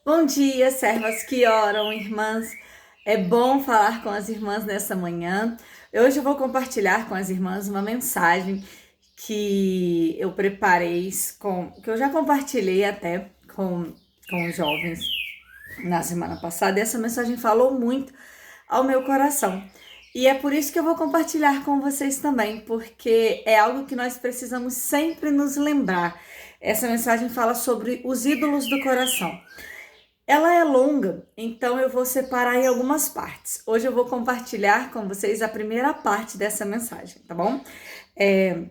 Bom dia, servas que oram, irmãs. É bom falar com as irmãs nessa manhã. Hoje eu vou compartilhar com as irmãs uma mensagem que eu preparei, que eu já compartilhei até com os jovens na semana passada. E essa mensagem falou muito ao meu coração. E é por isso que eu vou compartilhar com vocês também, porque é algo que nós precisamos sempre nos lembrar. Essa mensagem fala sobre os ídolos do coração. Ela é longa, então eu vou separar em algumas partes. Hoje eu vou compartilhar com vocês a primeira parte dessa mensagem, tá bom? É,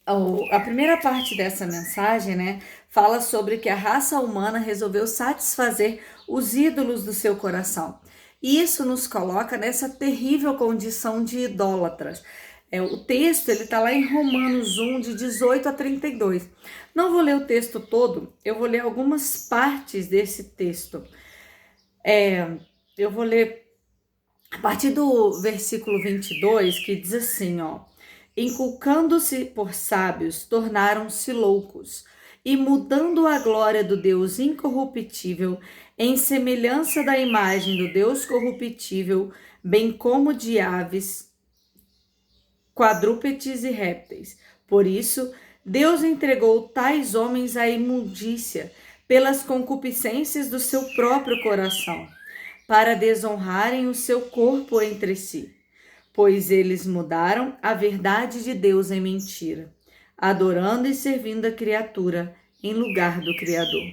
a primeira parte dessa mensagem, né, fala sobre que a raça humana resolveu satisfazer os ídolos do seu coração. E isso nos coloca nessa terrível condição de idólatras. O texto ele está lá em Romanos 1, de 18 a 32. Não vou ler o texto todo, eu vou ler algumas partes desse texto. Eu vou ler a partir do versículo 22, que diz assim, ó: inculcando-se por sábios, tornaram-se loucos, e mudando a glória do Deus incorruptível, em semelhança da imagem do Deus corruptível, bem como de aves, quadrúpedes e répteis. Por isso, Deus entregou tais homens à imundícia, pelas concupiscências do seu próprio coração, para desonrarem o seu corpo entre si, pois eles mudaram a verdade de Deus em mentira, adorando e servindo a criatura em lugar do Criador,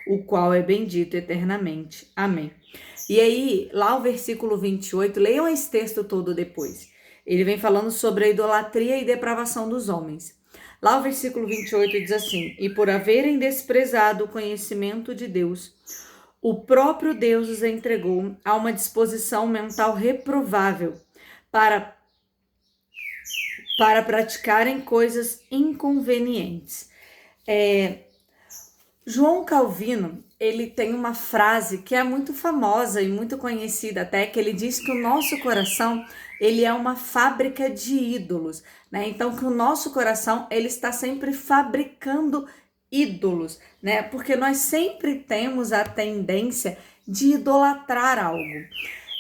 o qual é bendito eternamente. Amém. E aí, lá o versículo 28, leiam esse texto todo depois. Ele vem falando sobre a idolatria e depravação dos homens. Lá o versículo 28 diz assim: e por haverem desprezado o conhecimento de Deus, o próprio Deus os entregou a uma disposição mental reprovável para, para praticarem coisas inconvenientes. João Calvino, ele tem uma frase que é muito famosa e muito conhecida até, que ele diz que o nosso coração, ele é uma fábrica de ídolos, né? Então, que o nosso coração, ele está sempre fabricando ídolos, né? Porque nós sempre temos a tendência de idolatrar algo.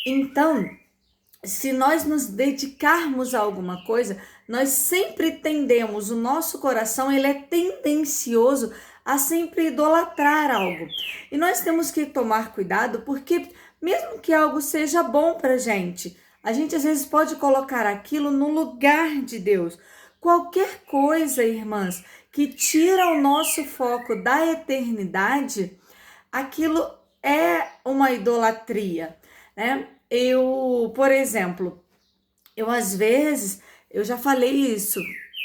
Então, se nós nos dedicarmos a alguma coisa, nós sempre tendemos, o nosso coração, ele é tendencioso a sempre idolatrar algo. E nós temos que tomar cuidado, porque mesmo que algo seja bom pra gente, a gente às vezes pode colocar aquilo no lugar de Deus. Qualquer coisa, irmãs, que tira o nosso foco da eternidade, aquilo é uma idolatria, né? Por exemplo, às vezes, eu já falei isso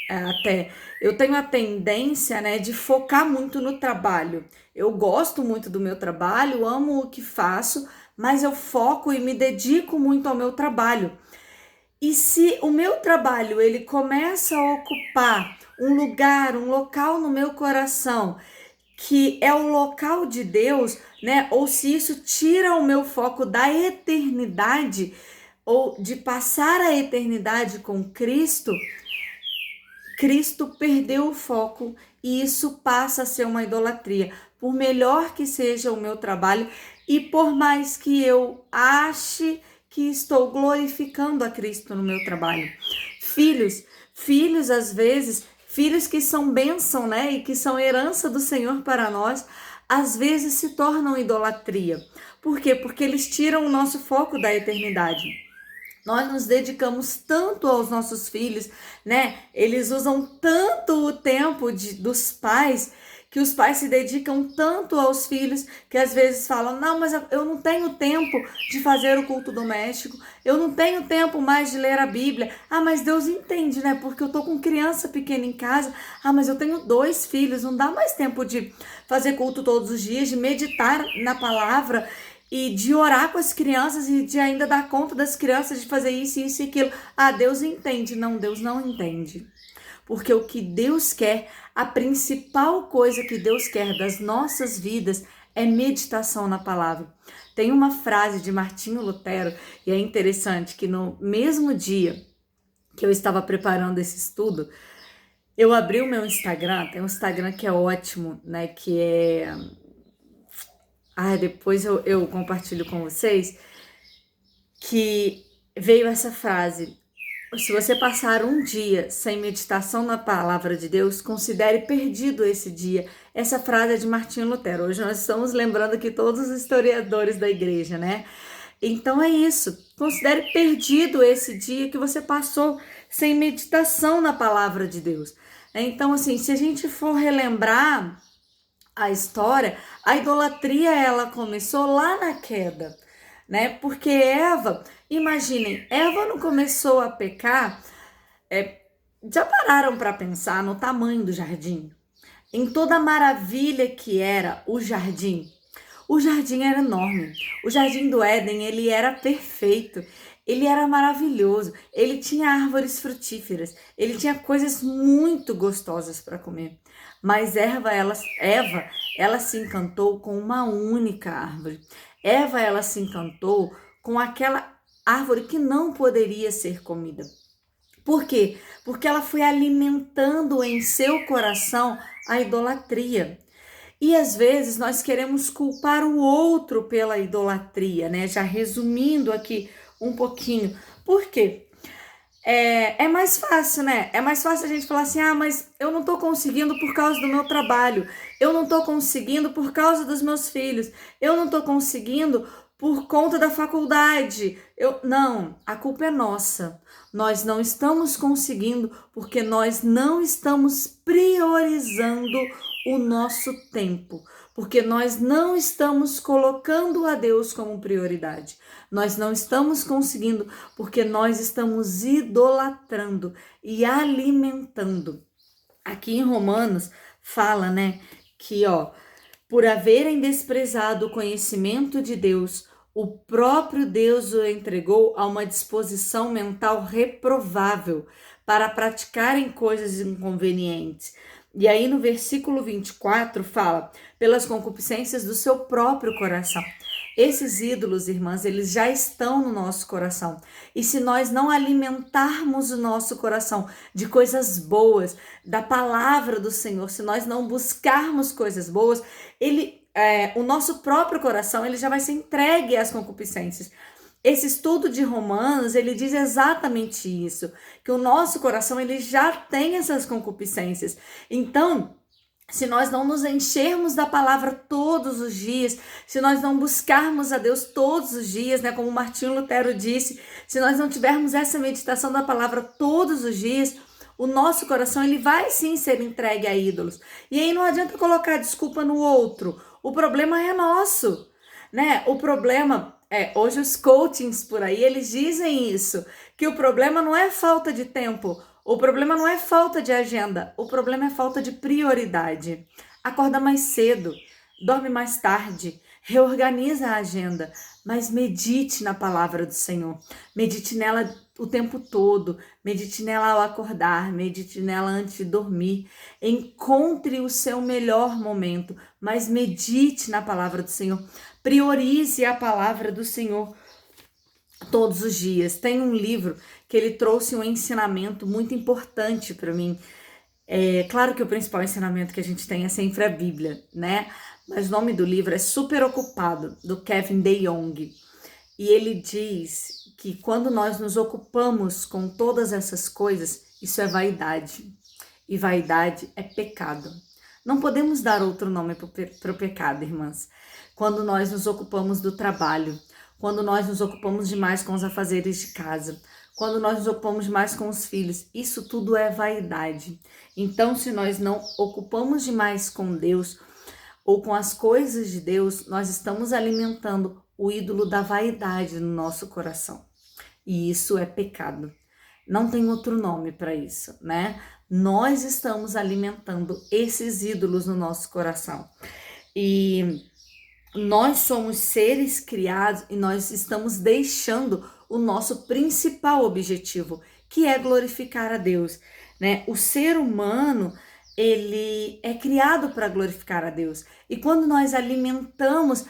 até, eu tenho a tendência, né, de focar muito no trabalho. Eu gosto muito do meu trabalho, amo o que faço, mas eu foco e me dedico muito ao meu trabalho. E se o meu trabalho ele começa a ocupar um lugar, um local no meu coração, que é o local de Deus, né? Ou se isso tira o meu foco da eternidade, ou de passar a eternidade com Cristo, Cristo perdeu o foco e isso passa a ser uma idolatria. Por melhor que seja o meu trabalho e por mais que eu ache que estou glorificando a Cristo no meu trabalho. Filhos às vezes, filhos que são bênção, né, e que são herança do Senhor para nós, às vezes se tornam idolatria. Por quê? Porque eles tiram o nosso foco da eternidade. Nós nos dedicamos tanto aos nossos filhos, né? Eles usam tanto o tempo dos pais, que os pais se dedicam tanto aos filhos, que às vezes falam: não, mas eu não tenho tempo de fazer o culto doméstico, eu não tenho tempo mais de ler a Bíblia. Ah, mas Deus entende, né? Porque eu tô com criança pequena em casa. Ah, mas eu tenho 2 filhos, não dá mais tempo de fazer culto todos os dias, de meditar na palavra e de orar com as crianças e de ainda dar conta das crianças, de fazer isso, isso e aquilo. Ah, Deus entende. Não, Deus não entende. Porque o que Deus quer, a principal coisa que Deus quer das nossas vidas é meditação na palavra. Tem uma frase de Martinho Lutero, e é interessante que no mesmo dia que eu estava preparando esse estudo, eu abri o meu Instagram, tem um Instagram que é ótimo, né, que é Depois eu compartilho com vocês que veio essa frase: se você passar um dia sem meditação na palavra de Deus, considere perdido esse dia. Essa frase é de Martinho Lutero. Hoje nós estamos lembrando aqui todos os historiadores da igreja, né? Então é isso. Considere perdido esse dia que você passou sem meditação na palavra de Deus. Então, assim, se a gente for relembrar a história, a idolatria ela começou lá na queda, né? Porque Eva, imaginem, Eva não começou a pecar. Já pararam para pensar no tamanho do jardim? Em toda a maravilha que era o jardim? O jardim era enorme. O jardim do Éden, ele era perfeito. Ele era maravilhoso. Ele tinha árvores frutíferas. Ele tinha coisas muito gostosas para comer. Mas ela se encantou com uma única árvore. Ela se encantou com aquela árvore que não poderia ser comida. Por quê? Porque ela foi alimentando em seu coração a idolatria. E às vezes nós queremos culpar o outro pela idolatria, né? Já resumindo aqui um pouquinho. Por quê? É mais fácil, né? É mais fácil a gente falar assim: mas eu não tô conseguindo por causa do meu trabalho, eu não tô conseguindo por causa dos meus filhos, eu não tô conseguindo por conta da faculdade. Não, a culpa é nossa. Nós não estamos conseguindo porque nós não estamos priorizando o nosso tempo, porque nós não estamos colocando a Deus como prioridade. Nós não estamos conseguindo porque nós estamos idolatrando e alimentando. Aqui em Romanos fala, né, que por haverem desprezado o conhecimento de Deus, o próprio Deus o entregou a uma disposição mental reprovável para praticarem coisas inconvenientes. E aí no versículo 24 fala: pelas concupiscências do seu próprio coração. Esses ídolos, irmãs, eles já estão no nosso coração. E se nós não alimentarmos o nosso coração de coisas boas, da palavra do Senhor, se nós não buscarmos coisas boas, o nosso próprio coração ele já vai ser entregue às concupiscências. Esse estudo de Romanos, ele diz exatamente isso, que o nosso coração ele já tem essas concupiscências. Então, se nós não nos enchermos da palavra todos os dias, se nós não buscarmos a Deus todos os dias, né, como Martinho Lutero disse, se nós não tivermos essa meditação da palavra todos os dias, o nosso coração ele vai sim ser entregue a ídolos. E aí não adianta colocar desculpa no outro. O problema é nosso, né? O problema hoje os coachings por aí, eles dizem isso, que o problema não é falta de tempo, o problema não é falta de agenda, o problema é falta de prioridade. Acorda mais cedo, dorme mais tarde, reorganiza a agenda, mas medite na palavra do Senhor. Medite nela o tempo todo, medite nela ao acordar, medite nela antes de dormir. Encontre o seu melhor momento, mas medite na palavra do Senhor. Priorize a palavra do Senhor todos os dias. Tem um livro que ele trouxe um ensinamento muito importante para mim. Claro que o principal ensinamento que a gente tem é sempre a Bíblia, né? Mas o nome do livro é Super Ocupado, do Kevin DeYoung. E ele diz que quando nós nos ocupamos com todas essas coisas, isso é vaidade. E vaidade é pecado. Não podemos dar outro nome para o pecado, irmãs. Quando nós nos ocupamos do trabalho, quando nós nos ocupamos demais com os afazeres de casa, quando nós nos ocupamos demais com os filhos, isso tudo é vaidade. Então, se nós não ocupamos demais com Deus ou com as coisas de Deus, nós estamos alimentando o ídolo da vaidade no nosso coração. E isso é pecado. Não tem outro nome para isso, né? Nós estamos alimentando esses ídolos no nosso coração. E nós somos seres criados e nós estamos deixando o nosso principal objetivo, que é glorificar a Deus, né? O ser humano, ele é criado para glorificar a Deus. E quando nós alimentamos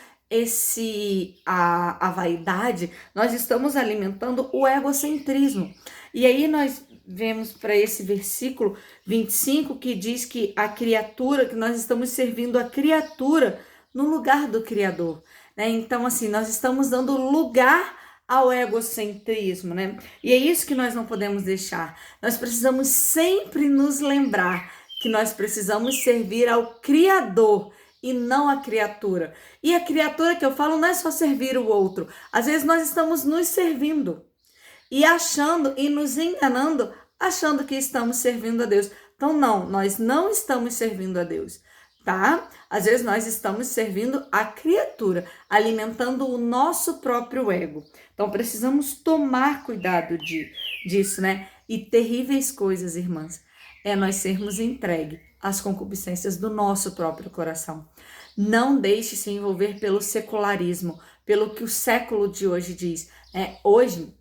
a vaidade, nós estamos alimentando o egocentrismo. E aí nós vemos para esse versículo 25 que diz que a criatura, que nós estamos servindo a criatura no lugar do Criador, né? Então, assim, nós estamos dando lugar ao egocentrismo, né? E é isso que nós não podemos deixar. Nós precisamos sempre nos lembrar que nós precisamos servir ao Criador e não à criatura. E a criatura que eu falo não é só servir o outro. Às vezes nós estamos nos servindo e achando e nos enganando, achando que estamos servindo a Deus. Então, não, nós não estamos servindo a Deus, tá? Às vezes nós estamos servindo a criatura, alimentando o nosso próprio ego. Então, precisamos tomar cuidado disso, né? E terríveis coisas, irmãs, é nós sermos entregues às concupiscências do nosso próprio coração. Não deixe se envolver pelo secularismo, pelo que o século de hoje diz. Hoje,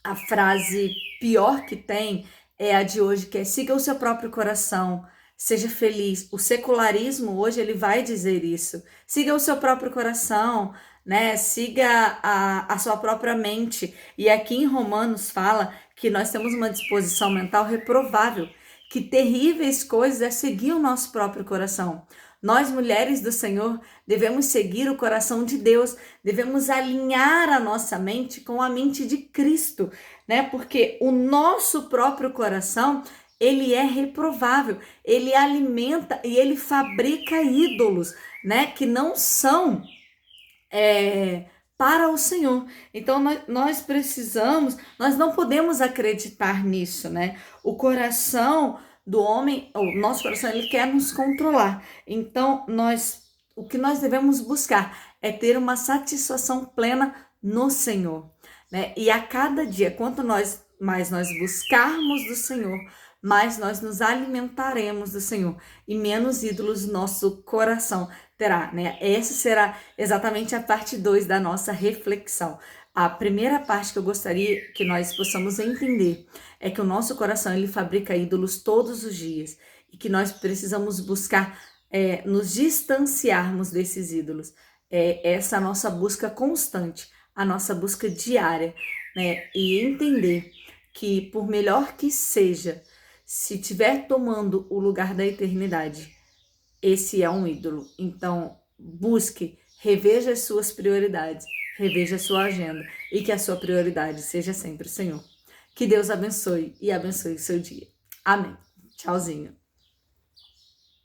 a frase pior que tem é a de hoje, que é siga o seu próprio coração, seja feliz. O secularismo hoje, ele vai dizer isso. Siga o seu próprio coração, né? Siga a sua própria mente. E aqui em Romanos fala que nós temos uma disposição mental reprovável, que terríveis coisas é seguir o nosso próprio coração. Nós, mulheres do Senhor, devemos seguir o coração de Deus, devemos alinhar a nossa mente com a mente de Cristo, né? Porque o nosso próprio coração, ele é reprovável, ele alimenta e ele fabrica ídolos, né? Que não são para o Senhor. Então nós precisamos, nós não podemos acreditar nisso, né? O coração do homem, o nosso coração, ele quer nos controlar. Então o que nós devemos buscar é ter uma satisfação plena no Senhor, né? E a cada dia, quanto mais nós buscarmos do Senhor, mais nós nos alimentaremos do Senhor e menos ídolos nosso coração terá, né? Essa será exatamente a parte 2 da nossa reflexão. A primeira parte que eu gostaria que nós possamos entender é que o nosso coração, ele fabrica ídolos todos os dias e que nós precisamos buscar nos distanciarmos desses ídolos. Essa nossa busca constante, a nossa busca diária, né? E entender que por melhor que seja, se estiver tomando o lugar da eternidade, esse é um ídolo. Então, busque, reveja as suas prioridades, reveja a sua agenda e que a sua prioridade seja sempre o Senhor. Que Deus abençoe e abençoe o seu dia. Amém. Tchauzinho.